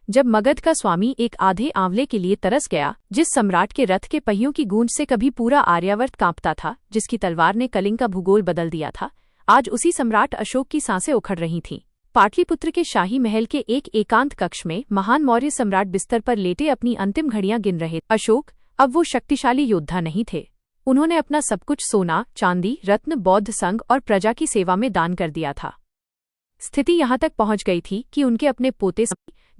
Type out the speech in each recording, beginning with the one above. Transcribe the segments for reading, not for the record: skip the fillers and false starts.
जब मगध का स्वामी एक आधे आंवले के लिए तरस गया, जिस सम्राट के रथ के पहियों की गूंज से कभी पूरा आर्यावर्त कांपता था, जिसकी तलवार ने कलिंग का भूगोल बदल दिया था, आज उसी सम्राट अशोक की सांसें उखड़ रही थीं। पाटलिपुत्र के शाही महल के एक एकांत कक्ष में महान मौर्य सम्राट बिस्तर पर लेटे अपनी अंतिम घड़ियां गिन रहे। अशोक अब वो शक्तिशाली योद्धा नहीं थे। उन्होंने अपना सब कुछ सोना, चांदी, रत्न, बौद्ध संघ और प्रजा की सेवा में दान कर दिया था। स्थिति यहां तक पहुंच गई थी कि उनके अपने पोते,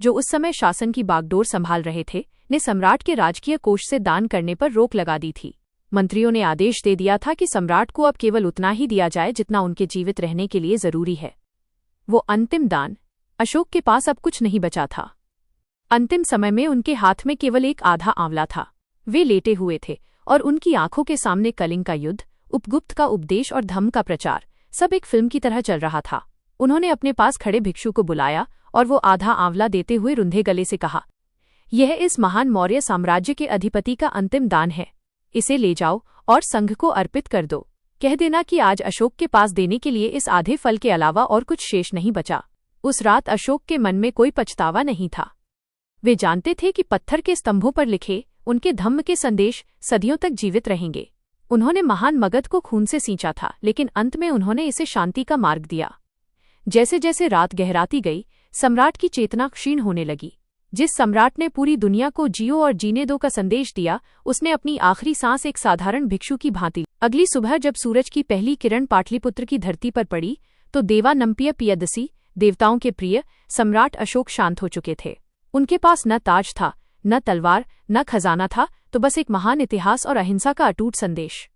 जो उस समय शासन की बागडोर संभाल रहे थे, ने सम्राट के राजकीय कोष से दान करने पर रोक लगा दी थी। मंत्रियों ने आदेश दे दिया था कि सम्राट को अब केवल उतना ही दिया जाए जितना उनके जीवित रहने के लिए जरूरी है। वो अंतिम दान। अशोक के पास अब कुछ नहीं बचा था। अंतिम समय में उनके हाथ में केवल एक आधा आंवला था। वे लेटे हुए थे और उनकी आंखों के सामने कलिंग का युद्ध, उपगुप्त का उपदेश और धम्म का प्रचार, सब एक फिल्म की तरह चल रहा था। उन्होंने अपने पास खड़े भिक्षु को बुलाया और वो आधा आंवला देते हुए रुंधे गले से कहा, यह इस महान मौर्य साम्राज्य के अधिपति का अंतिम दान है। इसे ले जाओ और संघ को अर्पित कर दो। कह देना कि आज अशोक के पास देने के लिए इस आधे फल के अलावा और कुछ शेष नहीं बचा। उस रात अशोक के मन में कोई पछतावा नहीं था। वे जानते थे कि पत्थर के स्तंभों पर लिखे उनके धम्म के संदेश सदियों तक जीवित रहेंगे। उन्होंने महान मगध को खून से सींचा था, लेकिन अंत में उन्होंने इसे शांति का मार्ग दिया। जैसे जैसे रात गहराती गई, सम्राट की चेतना क्षीण होने लगी। जिस सम्राट ने पूरी दुनिया को जियो और जीने दो का संदेश दिया, उसने अपनी आखिरी सांस एक साधारण भिक्षु की भांति। अगली सुबह जब सूरज की पहली किरण पाटलिपुत्र की धरती पर पड़ी, तो देवानंपिय पियदसी, देवताओं के प्रिय सम्राट अशोक शांत हो चुके थे। उनके पास न ताज था, न तलवार, न खजाना था, तो बस एक महान इतिहास और अहिंसा का अटूट संदेश।